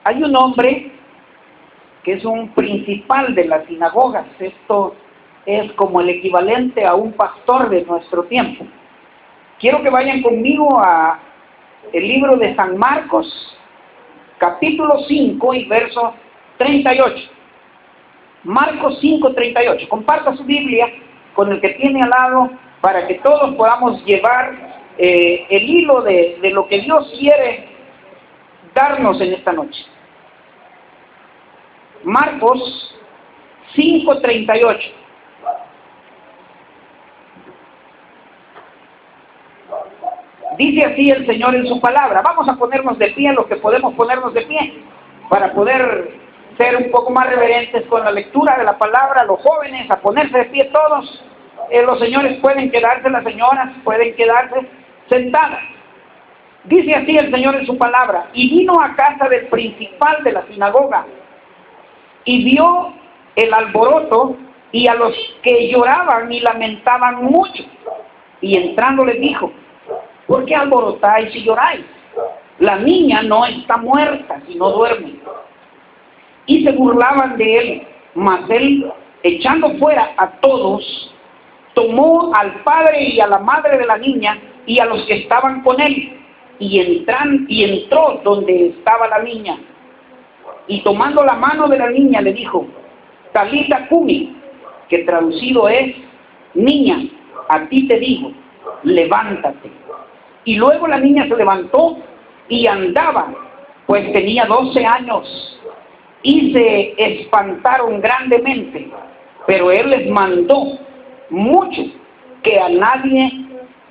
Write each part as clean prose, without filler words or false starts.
Hay un hombre que es un principal de las sinagogas. Esto es como el equivalente a un pastor de nuestro tiempo. Quiero que vayan conmigo a el libro de San Marcos, capítulo 5 y verso 38. Marcos 5, 38. Comparta su Biblia con el que tiene al lado para que todos podamos llevar el hilo de lo que Dios quiere darnos en esta noche. Marcos 5, 38. Dice así el Señor en su palabra. Vamos a ponernos de pie, los que podemos ponernos de pie, para poder ser un poco más reverentes con la lectura de la palabra. Los jóvenes, a ponerse de pie todos. Los señores pueden quedarse, las señoras pueden quedarse sentadas. Dice así el Señor en su palabra: y vino a casa del principal de la sinagoga, y vio el alboroto y a los que lloraban y lamentaban mucho. Y entrando les dijo: ¿por qué alborotáis y lloráis? La niña no está muerta, sino duerme. Y se burlaban de él. Mas él, echando fuera a todos, tomó al padre y a la madre de la niña y a los que estaban con él, y entró donde estaba la niña. Y tomando la mano de la niña le dijo: Talita cumi, que traducido es: niña, a ti te digo, levántate. Y luego la niña se levantó y andaba, pues tenía 12 años, y se espantaron grandemente. Pero él les mandó mucho que a nadie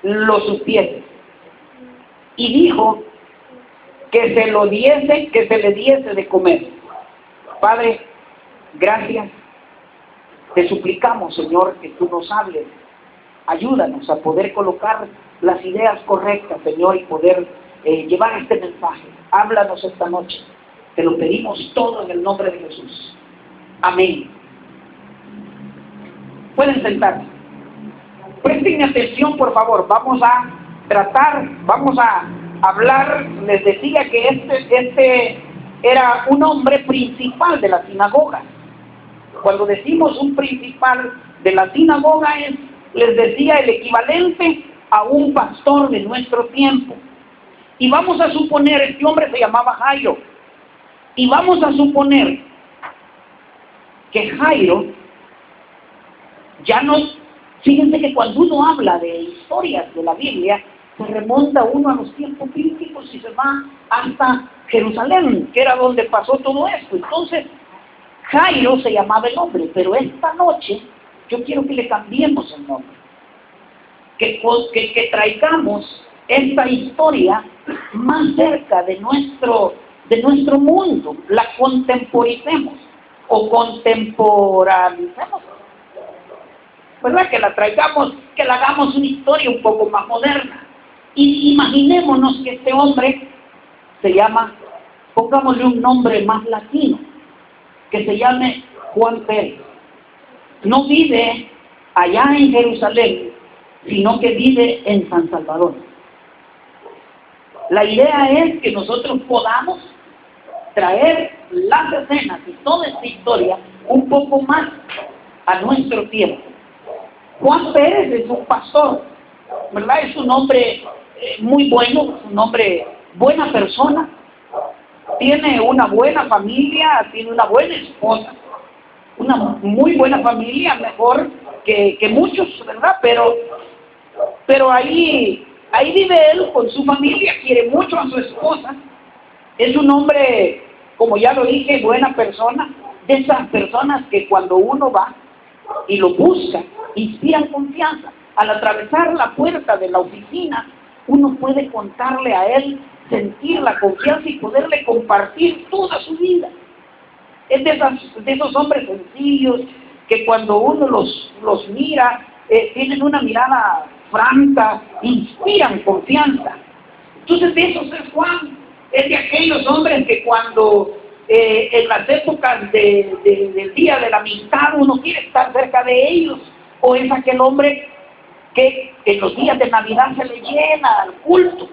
lo supiese. Y dijo que se le diese de comer. Padre, gracias. Te suplicamos, Señor, que tú nos hables. Ayúdanos a poder colocar las ideas correctas, Señor, y poder llevar este mensaje. Háblanos esta noche. Te lo pedimos todo en el nombre de Jesús. Amén. Pueden sentarse. Presten atención, por favor. Vamos a hablar. Les decía que este era un hombre principal de la sinagoga. Cuando decimos un principal de la sinagoga es, les decía, el equivalente a un pastor de nuestro tiempo. Y vamos a suponer, este hombre se llamaba Jairo, y vamos a suponer que Jairo ya no... Fíjense que cuando uno habla de historias de la Biblia, se remonta uno a los tiempos bíblicos y se va hasta Jerusalén, que era donde pasó todo esto. Entonces, Jairo se llamaba el hombre, pero esta noche yo quiero que le cambiemos el nombre. Que traigamos esta historia más cerca de nuestro mundo, la contemporicemos o contemporanicemos, ¿verdad? Que la traigamos, que la hagamos una historia un poco más moderna. Y imaginémonos que este hombre se llama, pongámosle un nombre más latino, que se llame Juan Pérez. No vive allá en Jerusalén, sino que vive en San Salvador. La idea es que nosotros podamos traer las escenas y toda esta historia un poco más a nuestro tiempo. Juan Pérez es un pastor, ¿verdad? Es un hombre muy bueno, un hombre, buena persona, tiene una buena familia, tiene una buena esposa, una muy buena familia, mejor que muchos, ¿verdad? Pero ahí vive él con su familia, quiere mucho a su esposa, es un hombre, como ya lo dije, buena persona, de esas personas que cuando uno va y lo busca, inspiran confianza. Al atravesar la puerta de la oficina, uno puede contarle a él, sentir la confianza y poderle compartir toda su vida. Es de esos hombres sencillos que cuando uno los mira, tienen una mirada franca, inspiran confianza. Entonces de esos es Juan, es de aquellos hombres que cuando en las épocas del día de la amistad uno quiere estar cerca de ellos, o es aquel hombre que en los días de Navidad se le llena al culto.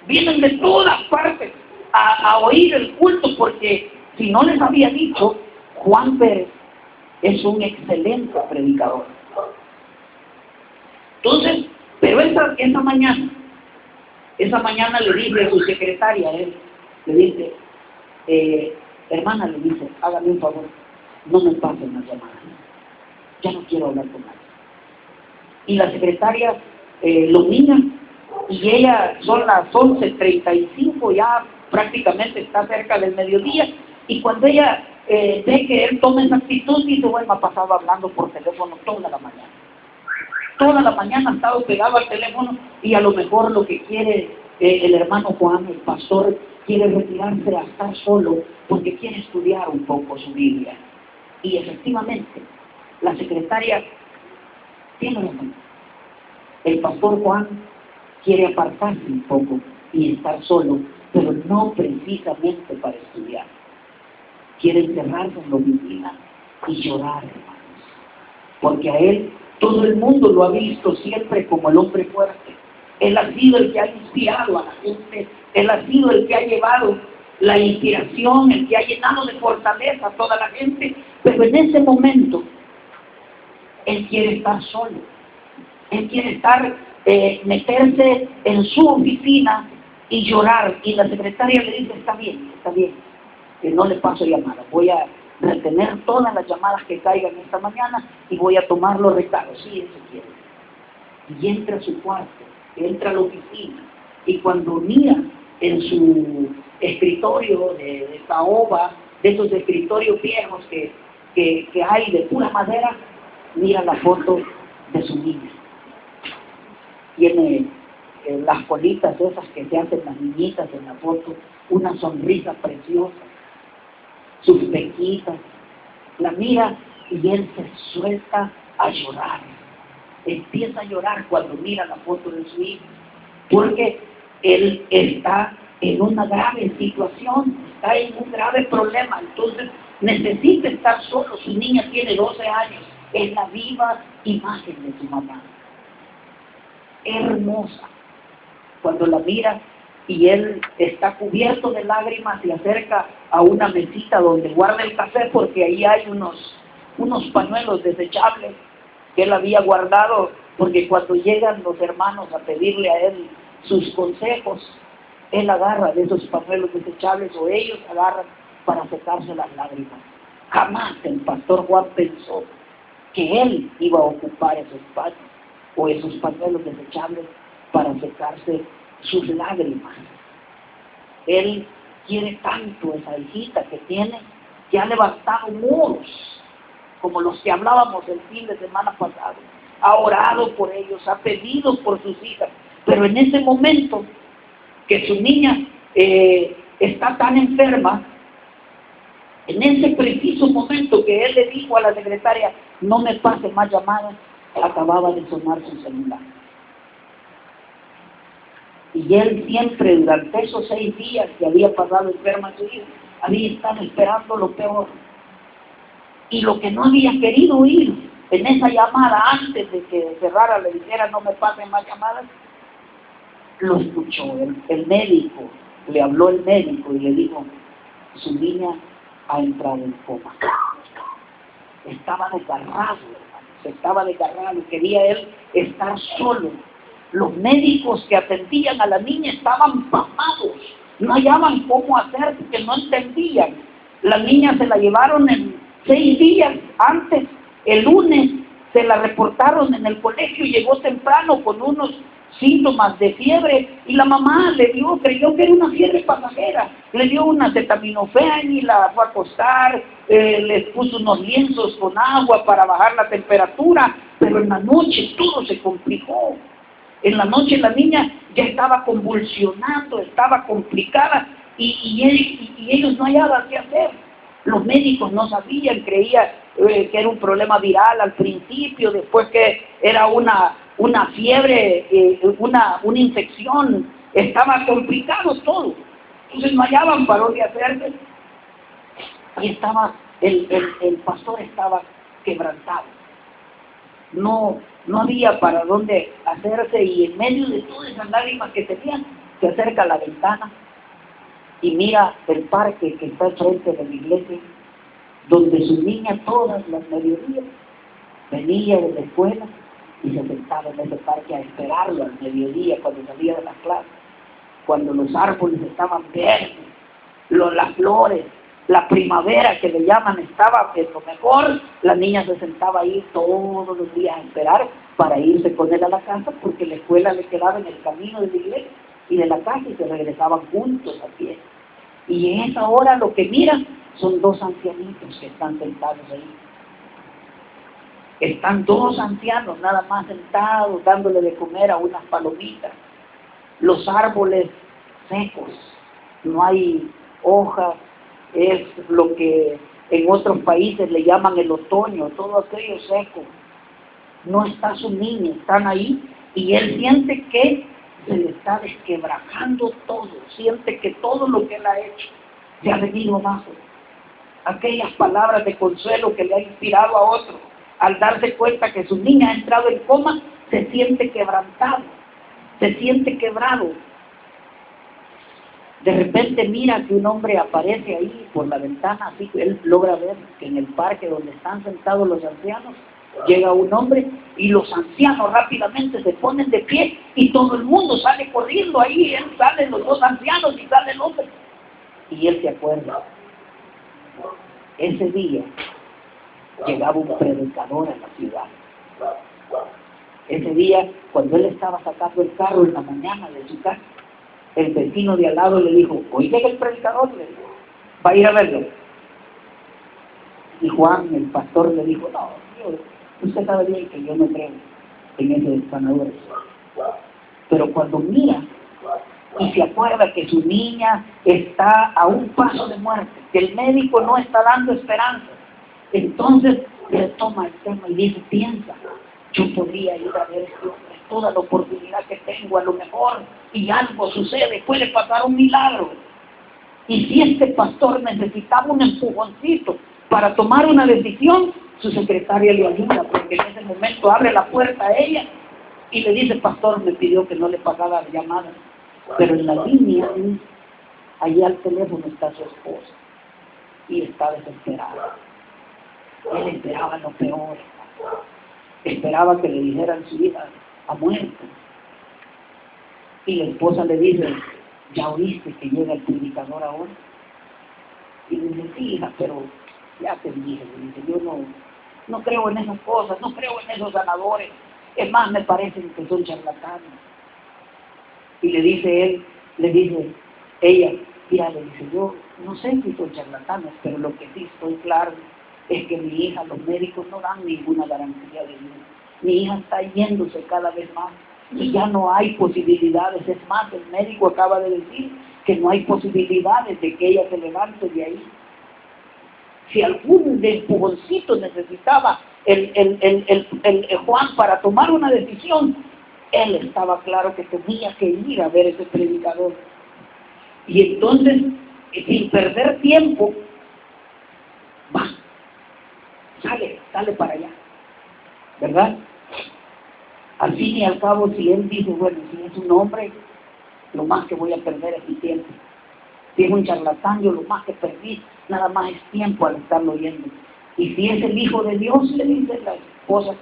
Vienen de todas partes a a oír el culto, porque si no les había dicho, Juan Pérez es un excelente predicador. Entonces, pero esa mañana le dice a su secretaria, le dice, hermana, le dice, hágame un favor, no me pasen las llamadas, ya no quiero hablar con nadie. Y la secretaria lo mira, y ella, son las 11:35, ya prácticamente está cerca del mediodía, y cuando ella ve que él toma esa actitud, dice, bueno, me ha pasado hablando por teléfono toda la mañana. Toda la mañana ha estado pegado al teléfono, y a lo mejor lo que quiere el hermano Juan, el pastor, quiere retirarse a estar solo porque quiere estudiar un poco su Biblia. Y efectivamente, la secretaria tiene razón. El pastor Juan quiere apartarse un poco y estar solo, pero no precisamente para estudiar. Quiere encerrarse en la oficina y llorar, hermanos. Porque a él todo el mundo lo ha visto siempre como el hombre fuerte. Él ha sido el que ha inspirado a la gente. Él ha sido el que ha llevado la inspiración, el que ha llenado de fortaleza a toda la gente. Pero en ese momento, él quiere estar solo. Él quiere meterse en su oficina y llorar. Y la secretaria le dice, está bien, que no le paso llamadas. Voy a retener todas las llamadas que caigan esta mañana y voy a tomar los recados. Sí, eso quiere. Y entra a su cuarto, entra a la oficina, y cuando mira en su escritorio de caoba, de esos escritorios viejos que hay de pura madera, mira la foto de su niña. Tiene las colitas esas que se hacen las niñitas en la foto, una sonrisa preciosa, sus pequitas, la mira y él se suelta a llorar. Empieza a llorar cuando mira la foto de su hijo, porque él está en una grave situación, está en un grave problema, entonces necesita estar solo. Su niña tiene 12 años, es la viva imagen de su mamá. Hermosa. Cuando la mira y él está cubierto de lágrimas, se acerca a una mesita donde guarda el café, porque ahí hay unos pañuelos desechables que él había guardado, porque cuando llegan los hermanos a pedirle a él sus consejos, él agarra de esos pañuelos desechables, o ellos agarran para secarse las lágrimas. Jamás el pastor Juan pensó que él iba a ocupar esos paños o esos pañuelos desechables para secarse sus lágrimas. Él quiere tanto esa hijita que tiene, que ha levantado muros, como los que hablábamos el fin de semana pasado. Ha orado por ellos, ha pedido por sus hijas, pero en ese momento que su niña está tan enferma, en ese preciso momento que él le dijo a la secretaria, no me pase más llamadas, acababa de sonar su celular. Y él siempre, durante esos 6 días que había pasado enferma su hija, había estado esperando lo peor. Y lo que no había querido oír en esa llamada, antes de que cerrara, le dijera no me pasen más llamadas, lo escuchó. El médico, le habló el médico y le dijo, su niña ha entrado en coma. Estaba desgarrado, hermano, estaba desgarrado, quería él estar solo. Los médicos que atendían a la niña estaban pamados, no hallaban cómo hacer porque no entendían. La niña se la llevaron en 6 días antes, el lunes se la reportaron en el colegio, llegó temprano con unos síntomas de fiebre, y la mamá creyó que era una fiebre pasajera, le dio una acetaminofén y la fue a acostar, les puso unos lienzos con agua para bajar la temperatura, pero en la noche todo se complicó. En la noche la niña ya estaba convulsionando, estaba complicada, y ellos no hallaban qué hacer. Los médicos no sabían, creían que era un problema viral al principio, después que era una fiebre, una infección, estaba complicado todo. Entonces no hallaban para dónde hacerse, y el pastor estaba quebrantado. No había para dónde hacerse, y en medio de todas esas lágrimas que tenían, se acerca a la ventana y mira el parque que está frente de la iglesia, donde su niña todas las mediodías venía de la escuela y se sentaba en ese parque a esperarlo al mediodía cuando salía de la clase, cuando los árboles estaban verdes, las flores, la primavera que le llaman estaba en lo mejor. La niña se sentaba ahí todos los días a esperar para irse con él a la casa, porque la escuela le quedaba en el camino de la iglesia y de la casa, y se regresaban juntos a pie. Y en esa hora lo que miran son dos ancianitos que están sentados ahí. Están dos ancianos nada más sentados dándole de comer a unas palomitas. Los árboles secos, no hay hojas, es lo que en otros países le llaman el otoño, todo aquello seco. No está su niña, están ahí, y él siente que se le está desquebrajando todo, siente que todo lo que él ha hecho se ha venido abajo. Aquellas palabras de consuelo que le ha inspirado a otro, al darse cuenta que su niña ha entrado en coma, se siente quebrantado, se siente quebrado. De repente mira que un hombre aparece ahí por la ventana, así que él logra ver que en el parque donde están sentados los ancianos, llega un hombre y los ancianos rápidamente se ponen de pie y todo el mundo sale corriendo ahí. Él salen los dos ancianos y sale el hombre. Y él se acuerda. Ese día llegaba un predicador a la ciudad. Ese día, cuando él estaba sacando el carro en la mañana de su casa, el vecino de al lado le dijo: hoy llega el predicador, le dijo, va a ir a verlo. Y Juan, el pastor, le dijo: no, usted sabe bien que yo no creo en esos sanadores. Pero cuando mira y se acuerda que su niña está a un paso de muerte, que el médico no está dando esperanza, entonces retoma el tema y dice: piensa, yo podría ir a ver este hombre, toda la oportunidad que tengo, a lo mejor, y algo sucede, puede pasar un milagro. Y si este pastor necesitaba un empujoncito para tomar una decisión, su secretaria le ayuda, porque en ese momento abre la puerta a ella y le dice: pastor, me pidió que no le pagara la llamada, pero en la línea, allá al teléfono está su esposa y está desesperada. Él esperaba lo peor, esperaba que le dijeran: su hija ha muerto. Y la esposa le dice: ¿ya oíste que llega el predicador ahora? Y le dice: sí, hija, pero ya te dije. Le dice: yo no creo en esas cosas, no creo en esos sanadores, es más, me parecen que son charlatanes. Y le dice ella: mira, le dice, yo no sé si son charlatanes, pero lo que sí estoy claro es que mi hija, los médicos no dan ninguna garantía de vida. Mi hija está yéndose cada vez más y ya no hay posibilidades. Es más, el médico acaba de decir que no hay posibilidades de que ella se levante de ahí. Si algún empujoncito necesitaba el Juan para tomar una decisión, él estaba claro que tenía que ir a ver ese predicador. Y entonces, sin perder tiempo, va, sale para allá, ¿verdad? Al fin y al cabo, si él dice: bueno, si es un hombre, lo más que voy a perder es mi tiempo. Si es un charlatán, yo lo más que perdí, nada más es tiempo al estarlo oyendo. Y si es el Hijo de Dios, le dice la esposa,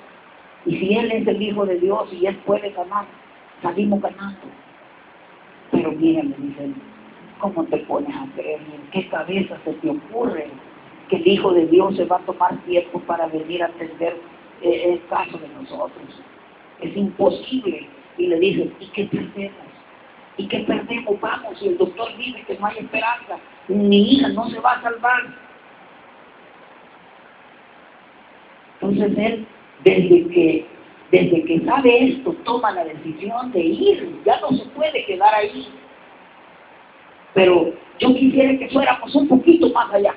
y si él es el Hijo de Dios y él puede ganar, salimos ganando. Pero mira, le dice él, ¿cómo te pones a creer? ¿En qué cabeza se te ocurre que el Hijo de Dios se va a tomar tiempo para venir a atender el caso de nosotros? Es imposible. Y le dice: ¿y qué perdemos? ¿Y qué perdemos? Vamos, si el doctor dice que no hay esperanza, mi hija no se va a salvar. Entonces él, desde que sabe esto, toma la decisión de ir. Ya no se puede quedar ahí. Pero yo quisiera que fuéramos un poquito más allá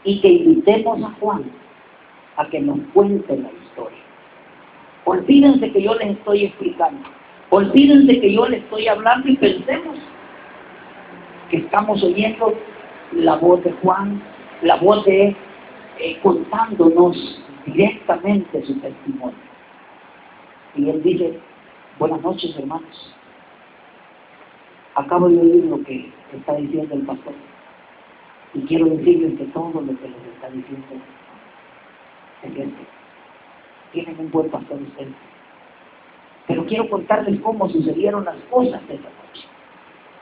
y que invitemos a Juan a que nos cuente la historia. Olvídense que yo les estoy explicando, olvídense que yo les estoy hablando, y pensemos que estamos oyendo la voz de Juan, la voz de contándonos directamente su testimonio. Y él dice: buenas noches, hermanos. acabo de oír lo que está diciendo el pastor. Y quiero decirles que todo lo que les está diciendo es cierto. Tienen un buen pastor ustedes. Pero quiero contarles cómo sucedieron las cosas de esa noche.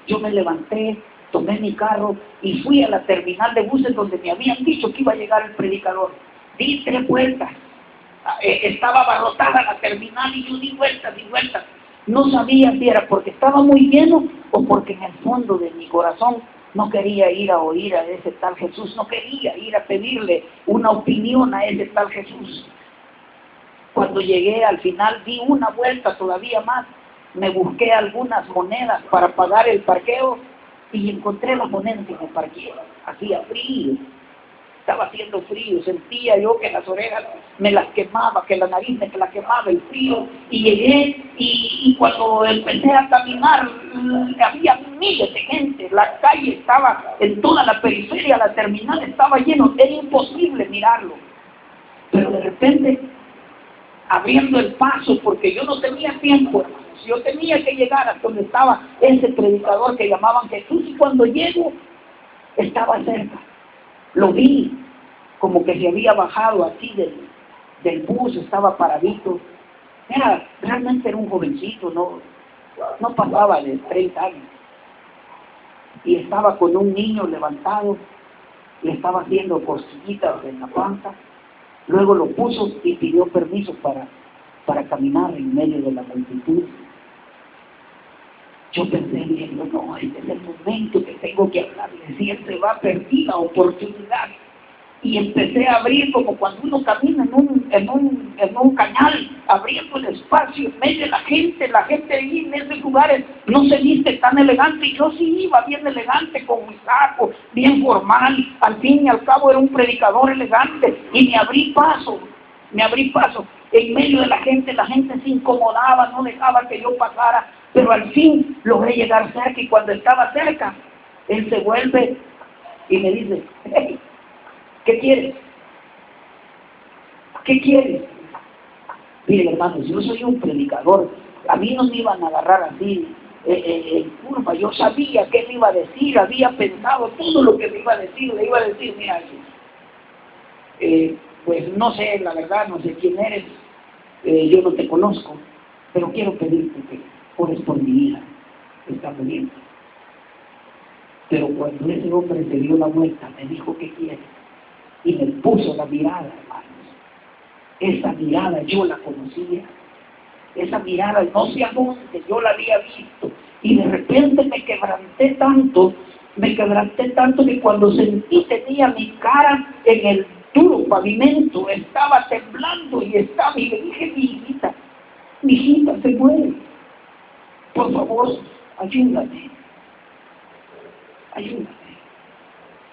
Yo me levanté, tomé mi carro y fui a la terminal de buses donde me habían dicho que iba a llegar el predicador. Di 3 vueltas. Estaba abarrotada la terminal y yo di vueltas y vueltas. No sabía si era porque estaba muy lleno o porque en el fondo de mi corazón no quería ir a oír a ese tal Jesús, no quería ir a pedirle una opinión a ese tal Jesús. Cuando llegué al final di una vuelta todavía más, me busqué algunas monedas para pagar el parqueo y encontré las monedas y me parqué. Hacía frío, estaba haciendo frío, sentía yo que las orejas me las quemaba, que la nariz me la quemaba el frío, y llegué y cuando empecé a caminar había miles de gente, la calle estaba en toda la periferia, la terminal estaba lleno, era imposible mirarlo, pero de repente abriendo el paso, porque yo no tenía tiempo, hermanos, yo tenía que llegar hasta donde estaba ese predicador que llamaban Jesús, y cuando llego estaba cerca. Lo vi, como que se había bajado así del bus, estaba paradito. Realmente era un jovencito, no pasaba de 30 años. Y estaba con un niño levantado, le estaba haciendo cosquillitas en la panza. Luego lo puso y pidió permiso para caminar en medio de la multitud. Yo pensé, diciendo, no, este es el momento que tengo que hablarle, si él se va a perder la oportunidad. Y empecé a abrir como cuando uno camina en un cañal, abriendo el espacio en medio de la gente ahí en esos lugares no se viste tan elegante, y yo sí iba bien elegante, con mi saco, bien formal, al fin y al cabo era un predicador elegante, y me abrí paso, en medio de la gente se incomodaba, no dejaba que yo pasara, pero al fin logré llegar cerca, y cuando estaba cerca, él se vuelve y me dice, hey, ¿qué quieres? ¿Qué quieres? Miren, hermanos, yo soy un predicador, a mí no me iban a agarrar así en curva, yo sabía qué me iba a decir, había pensado todo lo que me iba a decir, le iba a decir, mira, pues no sé, la verdad, no sé quién eres, yo no te conozco, pero quiero pedirte que ores por mi hija, que está muriendo. Pero cuando ese hombre se dio la vuelta, me dijo, ¿qué quieres? Y me puso la mirada, hermanos. Esa mirada yo la conocía. Esa mirada, no sé a dónde, yo la había visto. Y de repente me quebranté tanto que cuando sentí tenía mi cara en el duro pavimento, estaba temblando y le dije, mi hijita se muere. Por favor, ayúdame.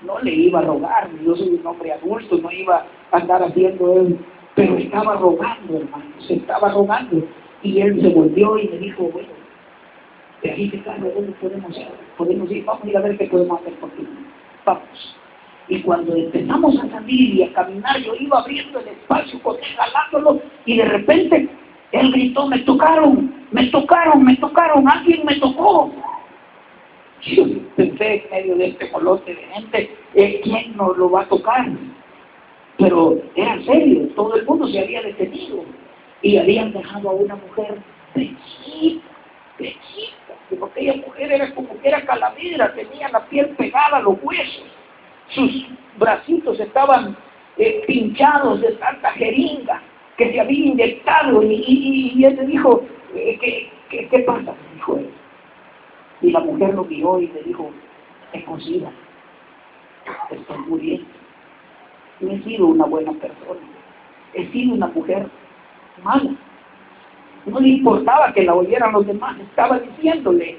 No le iba a rogar, yo soy un hombre adulto, no iba a andar haciendo él, pero estaba rogando, hermanos, estaba rogando. Y él se volvió y me dijo, bueno, de ahí de carro, ¿dónde podemos ir? Vamos a ir a ver qué podemos hacer por ti. Vamos. Y cuando empezamos a salir y a caminar, yo iba abriendo el espacio con él, jalándolo, y de repente él gritó, me tocaron, alguien me tocó. Yo pensé en medio de este molote de gente, ¿quién nos lo va a tocar? Pero era serio, todo el mundo se había detenido y habían dejado a una mujer pechita, porque aquella mujer era como que era calavera, tenía la piel pegada a los huesos, sus bracitos estaban pinchados de tanta jeringa que se había inyectado, y él le dijo, ¿qué pasa? Dijo él. Y la mujer lo miró y le dijo, escocida, estoy muriendo. No he sido una buena persona, he sido una mujer mala. No le importaba que la oyeran los demás, estaba diciéndole.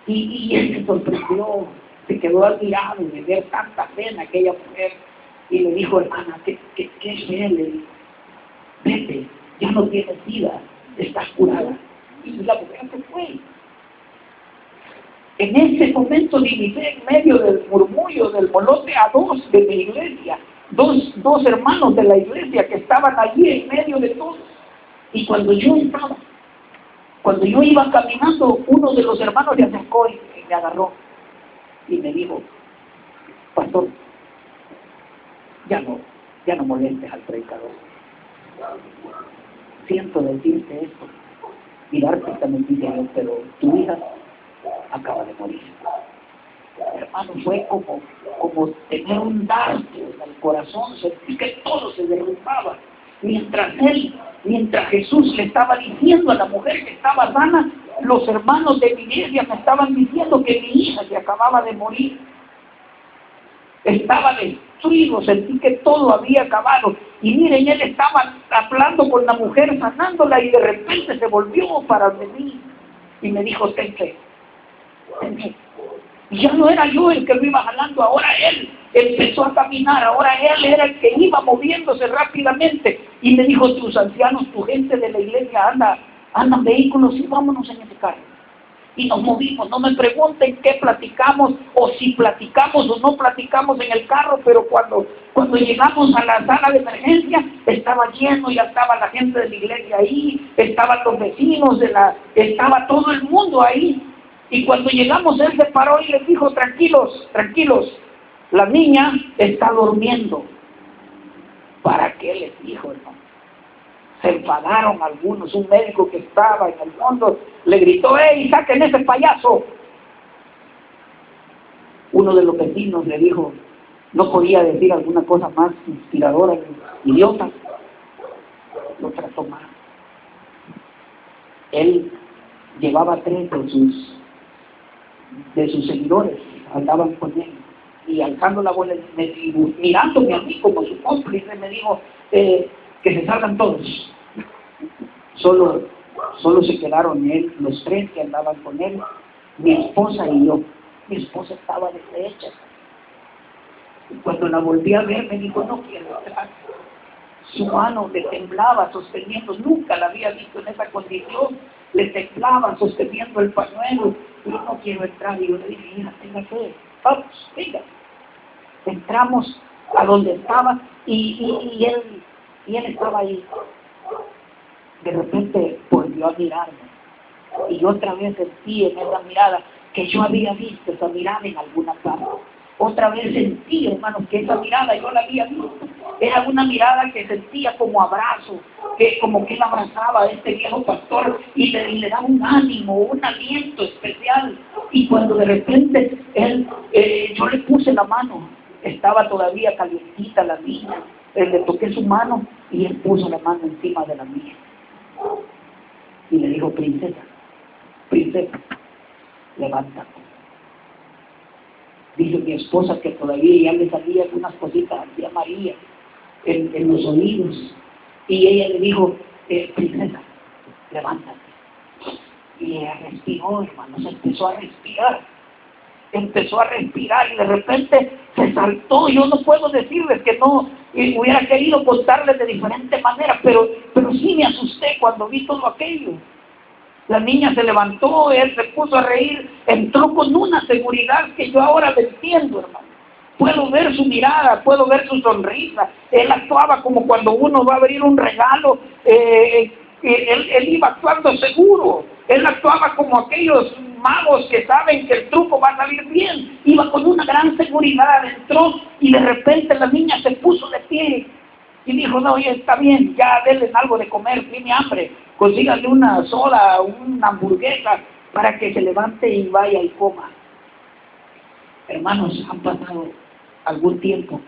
Y él se sorprendió, se quedó admirado de ver tanta pena aquella mujer. Y le dijo, hermana, ¿qué es él? Le dijo, vete, ya no tienes vida, estás curada. Y la mujer se fue. En ese momento divisé en medio del murmullo, del molote, a dos de mi iglesia, dos hermanos de la iglesia que estaban allí en medio de todos. Y cuando yo iba caminando, uno de los hermanos se acercó y me agarró y me dijo, pastor, ya no molestes al predicador. Siento decirte esto y darte esta noticia, pero tu hija acaba de morir. Hermano, fue como tener un dardo en el corazón. Sentí que todo se derrumbaba. Mientras Jesús le estaba diciendo a la mujer que estaba sana, los hermanos de mi iglesia me estaban diciendo que mi hija se acababa de morir. Estaba destruido, sentí que todo había acabado. Y miren, él estaba hablando con la mujer, sanándola, y de repente se volvió para mí y me dijo, ten fe. Y ya no era yo el que lo iba jalando, ahora él empezó a caminar, ahora él era el que iba moviéndose rápidamente. Y me dijo, tus ancianos, tu gente de la iglesia, andan vehículos y vámonos en ese carro. Y nos movimos. No me pregunten qué platicamos, o si platicamos o no platicamos en el carro, pero cuando llegamos a la sala de emergencia, estaba lleno, ya estaba la gente de la iglesia ahí, estaban los vecinos, estaba todo el mundo ahí. Y cuando llegamos, él se paró y les dijo, tranquilos, la niña está durmiendo. ¿Para qué les dijo, hermano? Se enfadaron algunos. Un médico que estaba en el fondo le gritó, ¡ey, saquen ese payaso! Uno de los vecinos le dijo, no podía decir alguna cosa más inspiradora, idiota. Lo trató mal. Él llevaba 3 de sus seguidores, andaban con él, y alzando la bola, mirándome a mí como su cómplice, me dijo, que se salgan todos. Solo se quedaron él, los 3 que andaban con él, mi esposa y yo. Mi esposa estaba deshecha. Y cuando la volví a ver, me dijo, no quiero entrar. Su mano le temblaba sosteniendo, nunca la había visto en esa condición, le temblaba sosteniendo el pañuelo. Y yo, no quiero entrar. Y yo le dije, hija, tenga fe, vamos, venga. Entramos a donde estaba y él estaba ahí. De repente volvió a mirarme y yo otra vez sentí en esa mirada que yo había visto esa mirada en alguna parte. Otra vez sentí, hermanos, que esa mirada yo la había visto. Era una mirada que sentía como abrazo, como que él abrazaba a este viejo pastor y le daba un ánimo, un aliento especial. Y cuando de repente yo le puse la mano, estaba todavía calientita la niña, le toqué su mano y él puso la mano encima de la mía. Y le dijo, princesa, levántate. Dice mi esposa que todavía ya le salían unas cositas así amarillas en los oídos. Y ella le dijo, princesa, levántate. Y ella respiró, hermanos, empezó a respirar y de repente se saltó. Yo no puedo decirles que no hubiera querido contarles de diferente manera, pero sí me asusté cuando vi todo aquello. La niña se levantó, él se puso a reír, entró con una seguridad que yo ahora le entiendo, hermano. Puedo ver su mirada, puedo ver su sonrisa. Él actuaba como cuando uno va a abrir un regalo. Él iba actuando seguro. Él actuaba como aquellos magos que saben que el truco va a salir bien. Iba con una gran seguridad, entró y de repente la niña se puso de pie y dijo, no, ya está bien, ya denles algo de comer, tiene hambre, consíganle una sola, una hamburguesa para que se levante y vaya y coma. Hermanos, han pasado algún tiempo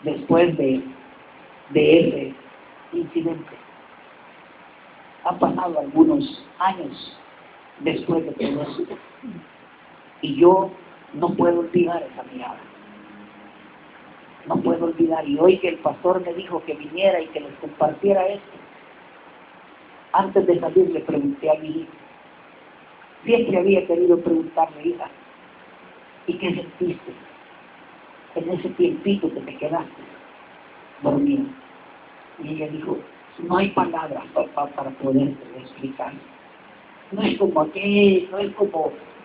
después de ese incidente. Han pasado algunos años después de todo eso. Y yo no puedo olvidar esa mirada. No puedo olvidar. Y hoy que el pastor me dijo que viniera y que les compartiera esto, antes de salir le pregunté a mi hija. Siempre había querido preguntarle, hija, ¿y qué sentiste en ese tiempito que te quedaste dormida? Y ella dijo, no hay palabras, papá, para poder explicar. No es como aquel, no es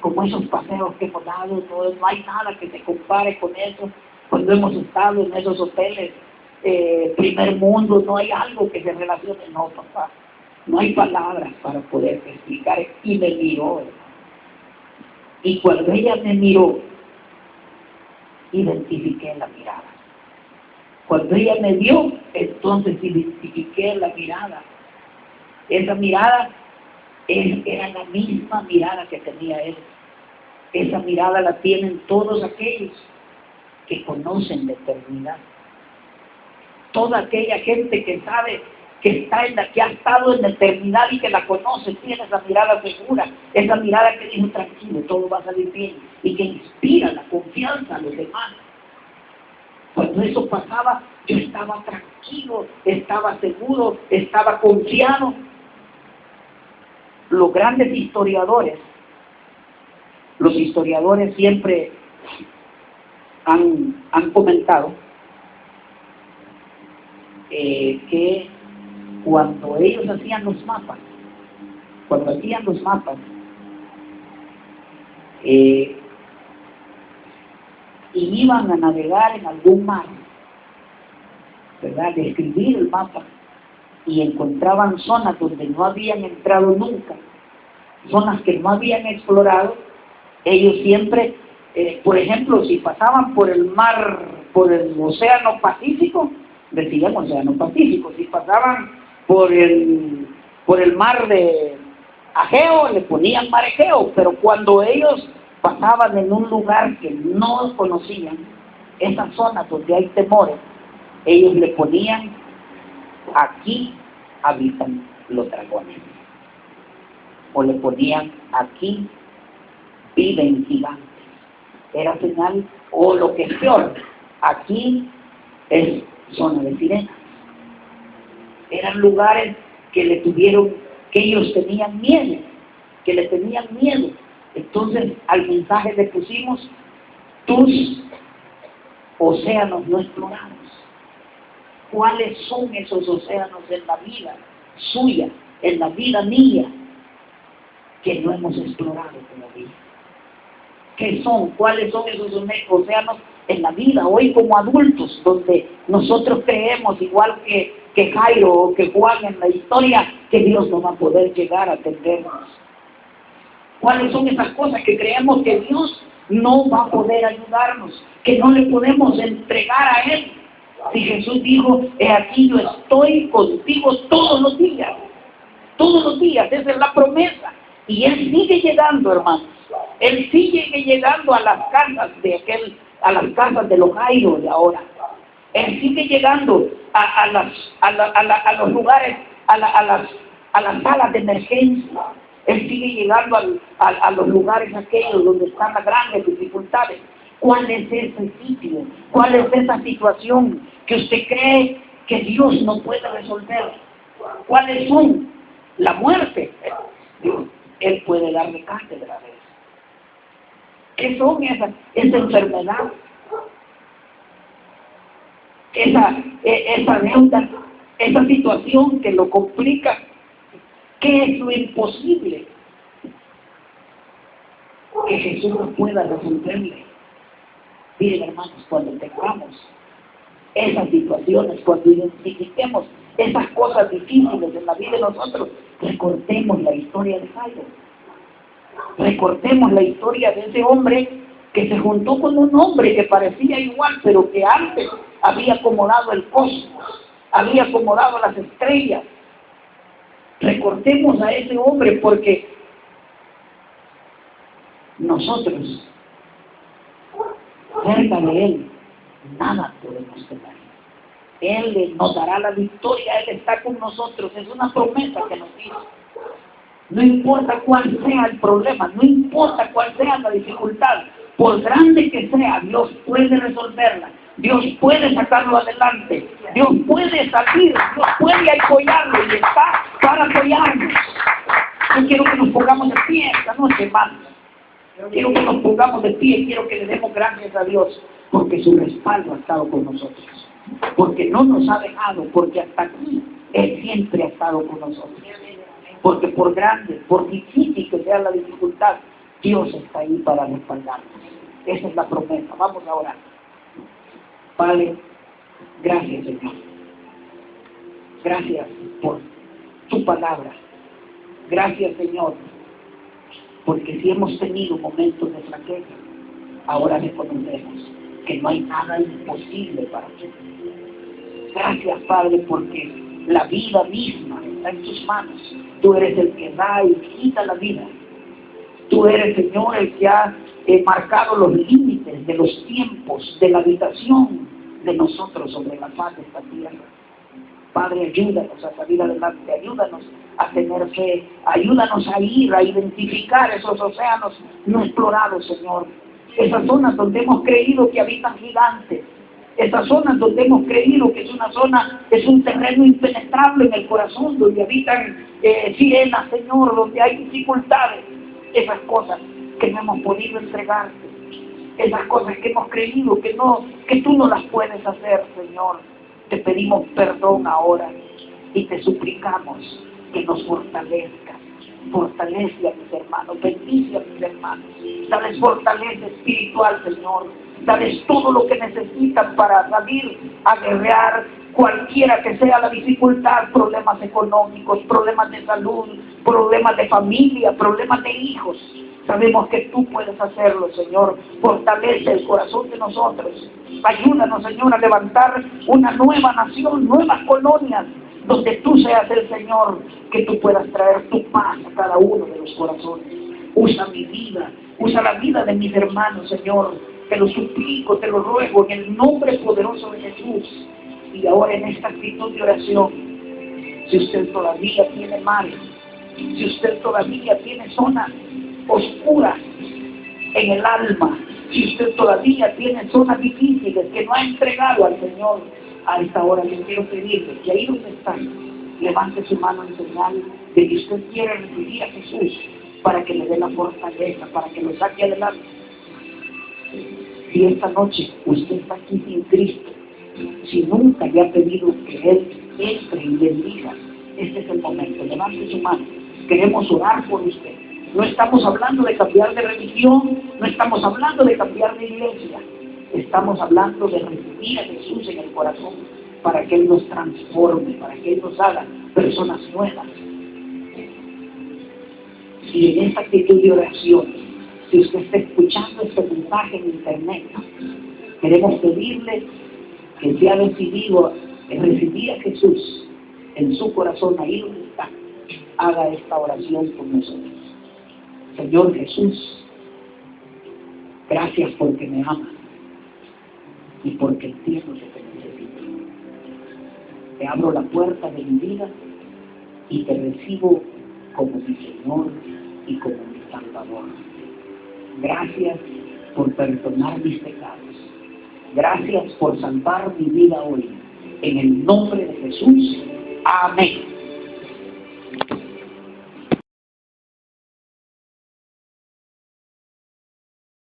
como esos paseos que hemos dado, no hay nada que se compare con eso. Cuando hemos estado en esos hoteles, primer mundo, no hay algo que se relacione. No, papá, no hay palabras para poder explicar. Y me miró, Y cuando ella me miró, identifiqué la mirada. Cuando ella me vio, entonces identifiqué la mirada. Esa mirada era la misma mirada que tenía él. Esa mirada la tienen todos aquellos que conocen la eternidad. Toda aquella gente que sabe que que ha estado en la eternidad y que la conoce, tiene esa mirada segura, esa mirada que dice tranquilo, todo va a salir bien, y que inspira la confianza a los demás. Cuando eso pasaba, yo estaba tranquilo, estaba seguro, estaba confiado. Los grandes historiadores, los historiadores siempre han comentado que cuando ellos hacían los mapas, y iban a navegar en algún mar, ¿verdad? De escribir el mapa, y encontraban zonas donde no habían entrado nunca, zonas que no habían explorado, ellos siempre, por ejemplo, si pasaban por el océano Pacífico, decían océano Pacífico. Si pasaban por el mar de Egeo, le ponían mar Egeo. Pero cuando ellos pasaban en un lugar que no conocían, esas zonas donde hay temores, ellos le ponían: aquí habitan los dragones. O le ponían: aquí viven gigantes. Era señal, o lo que es peor, aquí es zona de sirenas. Eran lugares que ellos tenían miedo, que le tenían miedo. Entonces al mensaje le pusimos: tus océanos no explorados. ¿Cuáles son esos océanos en la vida suya, en la vida mía, que no hemos explorado todavía? ¿Qué son? ¿Cuáles son esos océanos en la vida hoy como adultos, donde nosotros creemos, igual que Jairo o que Juan en la historia, que Dios no va a poder llegar a atendernos? ¿Cuáles son esas cosas que creemos que Dios no va a poder ayudarnos, que no le podemos entregar a Él? Si Jesús dijo: he aquí yo estoy contigo todos los días, esa es la promesa. Y Él sigue llegando, hermanos. Él sigue llegando a las casas de los Jairo de ahora. Él sigue llegando a los lugares, a las salas de emergencia. Él sigue llegando a los lugares aquellos donde están las grandes dificultades. ¿Cuál es ese sitio? ¿Cuál es esa situación que usted cree que Dios no puede resolver? ¿Cuáles son? La muerte. Él puede darle cátedra de eso. ¿Qué son esa enfermedad? Esa deuda, esa situación que lo complica. ¿Qué es lo imposible que Jesús no pueda resolverle? Miren, hermanos, cuando tengamos esas situaciones, cuando identifiquemos esas cosas difíciles en la vida de nosotros, recordemos la historia de Jairo. Recordemos la historia de ese hombre que se juntó con un hombre que parecía igual, pero que antes había acomodado el cosmos, había acomodado las estrellas. Recordemos a ese hombre, porque nosotros, cerca de Él, nada podemos tener. Él nos dará la victoria, Él está con nosotros, es una promesa que nos hizo. No importa cuál sea el problema, no importa cuál sea la dificultad, por grande que sea, Dios puede resolverla, Dios puede sacarlo adelante, Dios puede salir, Dios puede apoyarlo y está para apoyarnos. Yo quiero que nos pongamos de pie esta noche, hermanos. Quiero que nos pongamos de pie, quiero que le demos gracias a Dios, porque su respaldo ha estado con nosotros, porque no nos ha dejado, porque hasta aquí Él siempre ha estado con nosotros. Porque por grande, por difícil que sea la dificultad, Dios está ahí para respaldarnos. Esa es la promesa. Vamos a orar. Padre, gracias, Señor. Gracias por tu palabra. Gracias, Señor, porque si hemos tenido momentos de flaqueza, ahora reconocemos que no hay nada imposible para ti. Gracias, Padre, porque la vida misma está en tus manos. Tú eres el que da y quita la vida. Tú eres, Señor, el que ha marcado los límites de los tiempos, de la habitación de nosotros sobre la faz de esta tierra. Padre, ayúdanos a salir adelante, ayúdanos a tener fe, ayúdanos a ir, a identificar esos océanos no explorados, Señor. Esas zonas donde hemos creído que habitan gigantes, esas zonas donde hemos creído que es una zona, es un terreno impenetrable en el corazón, donde habitan sirenas, Señor, donde hay dificultades, esas cosas que no hemos podido entregarte, esas cosas que hemos creído que tú no las puedes hacer, Señor. Te pedimos perdón ahora y te suplicamos que nos fortalezcas. Fortalece a mis hermanos, bendice a mis hermanos, dales fortaleza espiritual, Señor, dales todo lo que necesitan para salir a guerrear cualquiera que sea la dificultad, problemas económicos, problemas de salud, problemas de familia, problemas de hijos. Sabemos que tú puedes hacerlo, Señor. Fortalece el corazón de nosotros. Ayúdanos, Señor, a levantar una nueva nación, nuevas colonias, donde tú seas el Señor, que tú puedas traer tu paz a cada uno de los corazones. Usa mi vida, usa la vida de mis hermanos, Señor. Te lo suplico, te lo ruego, en el nombre poderoso de Jesús. Y ahora en esta actitud de oración, si usted todavía tiene mal, si usted todavía tiene zonas oscuras en el alma, si usted todavía tiene zonas difíciles que no ha entregado al Señor, a esta hora yo quiero pedirle que ahí donde está, levante su mano en señal de que usted quiere recibir a Jesús para que le dé la fortaleza, para que lo saque adelante. Si esta noche usted está aquí sin Cristo, si nunca le ha pedido que Él entre y bendiga, este es el momento. Levante su mano. Queremos orar por usted. No estamos hablando de cambiar de religión, no estamos hablando de cambiar de iglesia. Estamos hablando de recibir a Jesús en el corazón para que Él nos transforme, para que Él nos haga personas nuevas. Y en esta actitud de oración, si usted está escuchando este mensaje en internet, queremos pedirle que se ha decidido recibir a Jesús en su corazón, ahí donde está, haga esta oración con nosotros. Señor Jesús, gracias porque me amas y porque entiendo que te necesito. Te abro la puerta de mi vida y te recibo como mi Señor y como mi Salvador. Gracias por perdonar mis pecados. Gracias por salvar mi vida hoy. En el nombre de Jesús. Amén.